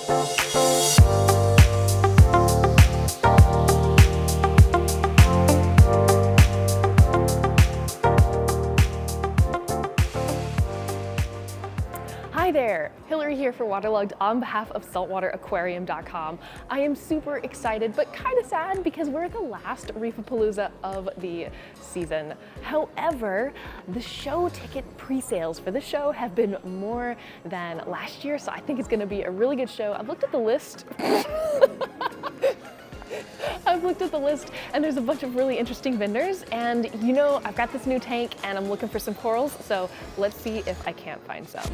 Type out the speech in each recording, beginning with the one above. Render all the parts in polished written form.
Hi there, Hillary here for Waterlogged on behalf of saltwateraquarium.com. I am super excited but kind of sad because we're at the last Reef-A-Palooza of the season. However, the show ticket pre-sales for the show have been more than last year, so I think it's going to be a really good show. I've looked at the list. I've looked at the list and there's a bunch of really interesting vendors, and you know, I've got this new tank and I'm looking for some corals, so let's see if I can't find some.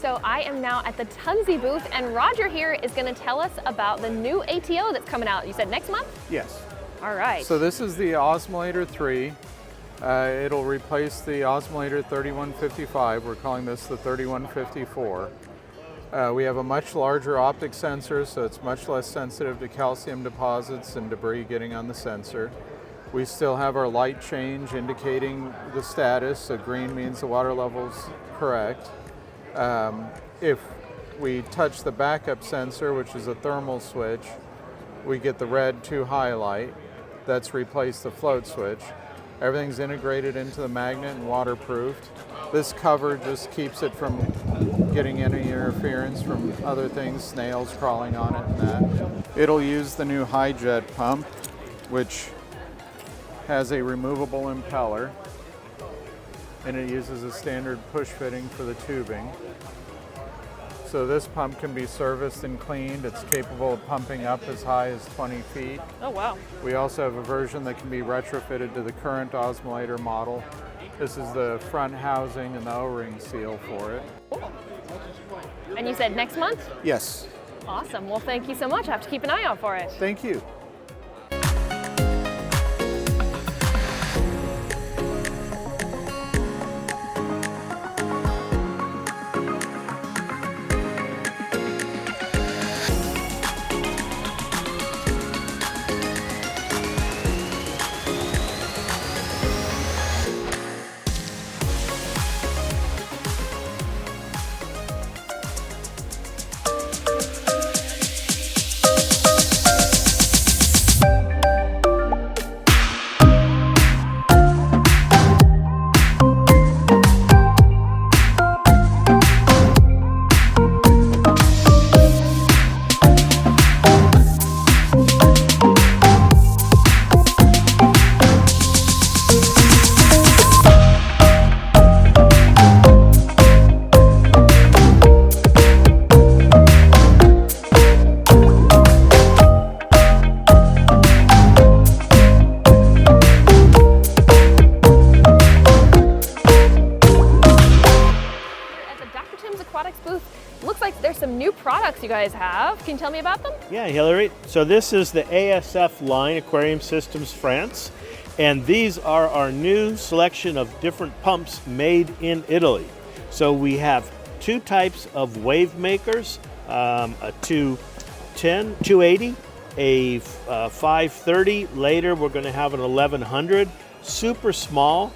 So I am now at the Tunzi booth, and Roger here is going to tell us about the new ATO that's coming out. You said next month? Yes. All right. So this is the Osmolator 3. It'll replace the Osmolator 3155. We're calling this the 3154. We have a much larger optic sensor, so it's much less sensitive to calcium deposits and debris getting on the sensor. We still have our light change indicating the status, so green means the water level's correct. If we touch the backup sensor, which is a thermal switch, we get the red too high light. That's replaced the float switch. Everything's integrated into the magnet and waterproofed. This cover just keeps it from getting any interference from other things, snails crawling on it and that. It'll use the new high jet pump, which has a removable impeller, and it uses a standard push fitting for the tubing. So this pump can be serviced and cleaned. It's capable of pumping up as high as 20 feet. Oh, wow. We also have a version that can be retrofitted to the current Osmolator model. This is the front housing and the O-ring seal for it. Cool. And you said next month? Yes. Awesome. Well, thank you so much. I have to keep an eye out for it. Thank you. Looks like there's some new products you guys have. Can you tell me about them? Yeah, Hillary. So this is the ASF line, Aquarium Systems France, and these are our new selection of different pumps made in Italy. So we have two types of wave makers, a 210, 280, a 530. Later we're going to have an 1100. Super small,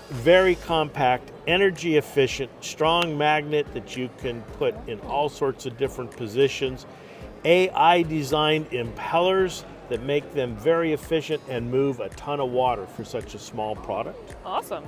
very compact, energy efficient, strong magnet that you can put in all sorts of different positions. AI designed impellers that make them very efficient and move a ton of water for such a small product. Awesome.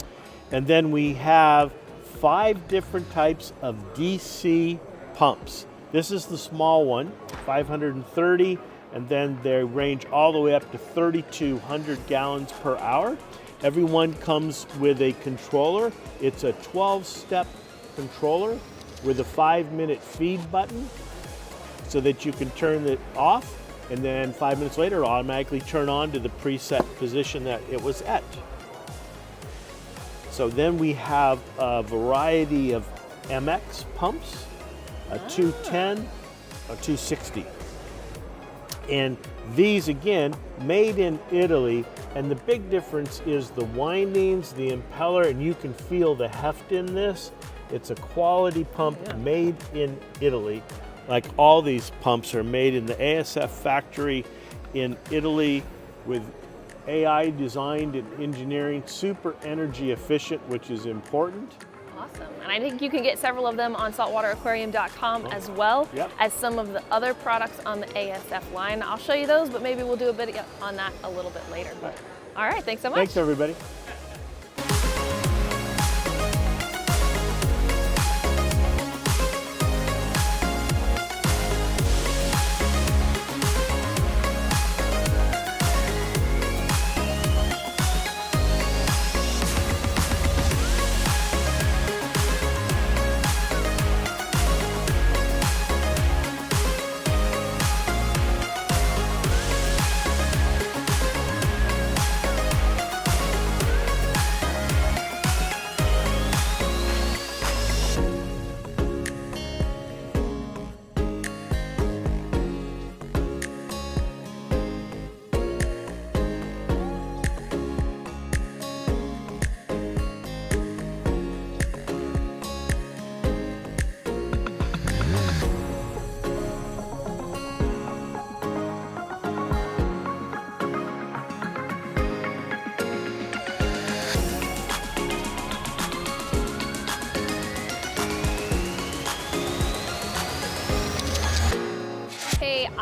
And then we have 5 different types of DC pumps. This is the small one, 530, and then they range all the way up to 3,200 gallons per hour. Every one comes with a controller. It's a 12-step controller with a 5-minute feed button so that you can turn it off, and then 5 minutes later it'll automatically turn on to the preset position that it was at. So then we have a variety of MX pumps, a 210, a 260. And these, again, made in Italy, and the big difference is the windings, the impeller, and you can feel the heft in this. It's a quality pump made in Italy. Like all these pumps are made in the ASF factory in Italy with AI designed and engineering, super energy efficient, which is important. Awesome. And I think you can get several of them on saltwateraquarium.com as well as some of the other products on the ASF line. I'll show you those, but maybe we'll do a bit on that a little bit later. All right, thanks so much. Thanks, everybody.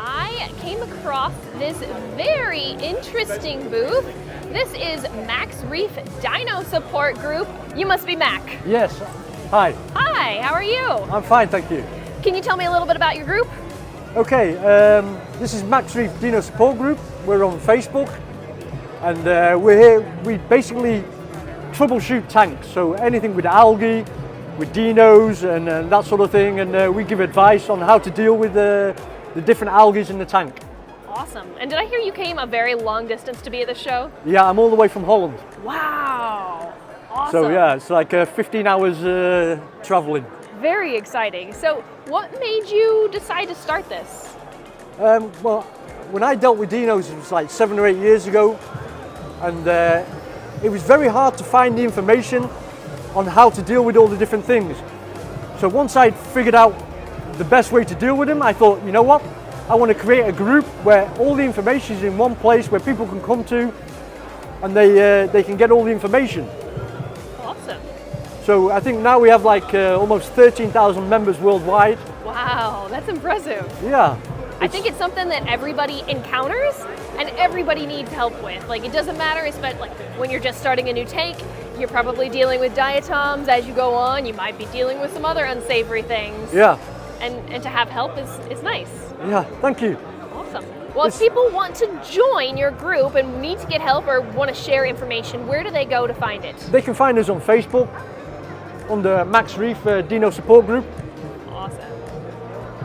I came across this very interesting booth. This is Mac's Reef Dino Support Group. You must be Mac. Yes. Hi. Hi, how are you? I'm fine, thank you. Can you tell me a little bit about your group? Okay, this is Mac's Reef Dino Support Group. We're on Facebook, and we're here. We basically troubleshoot tanks, so anything with algae, with dinos, and that sort of thing, and we give advice on how to deal with the different algae in the tank. Awesome. And did I hear you came a very long distance to be at the show? Yeah, I'm all the way from Holland. Wow. Awesome. So yeah, it's like 15 hours traveling. Very exciting. So what made you decide to start this? Well, when I dealt with dinos, it was like 7 or 8 years ago, and it was very hard to find the information on how to deal with all the different things. So once I'd figured out the best way to deal with them, I thought, you know what? I want to create a group where all the information is in one place where people can come to, and they can get all the information. Awesome. So I think now we have like almost 13,000 members worldwide. Wow, that's impressive. Yeah. I think it's something that everybody encounters and everybody needs help with. Like, it doesn't matter, especially like when you're just starting a new tank, you're probably dealing with diatoms. As you go on, you might be dealing with some other unsavory things. Yeah. And to have help is nice. Yeah, thank you. Awesome. Well, if people want to join your group and need to get help or want to share information, where do they go to find it? They can find us on Facebook under Mac's Reef Dino Support Group. Awesome.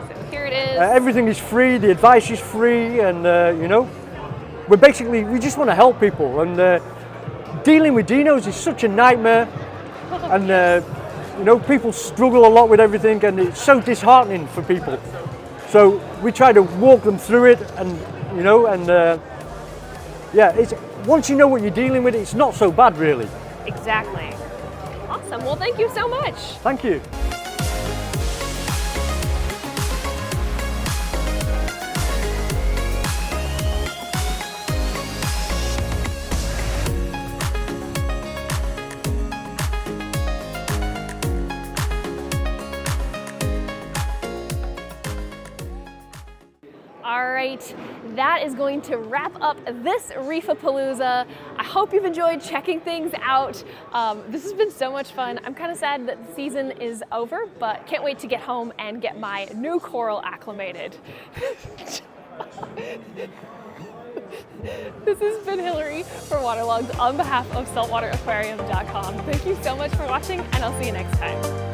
So here it is. Everything is free, the advice is free, and you know, we just want to help people. And dealing with dinos is such a nightmare, and you know, people struggle a lot with everything, and it's so disheartening for people. So we try to walk them through it, and you know, and yeah, once you know what you're dealing with, it's not so bad, really. Exactly. Awesome. Well, thank you so much. Thank you. All right, that is going to wrap up this Reef-A-Palooza. I hope you've enjoyed checking things out. This has been so much fun. I'm kind of sad that the season is over, but can't wait to get home and get my new coral acclimated. This has been Hillary for Waterlogged on behalf of saltwateraquarium.com. Thank you so much for watching, and I'll see you next time.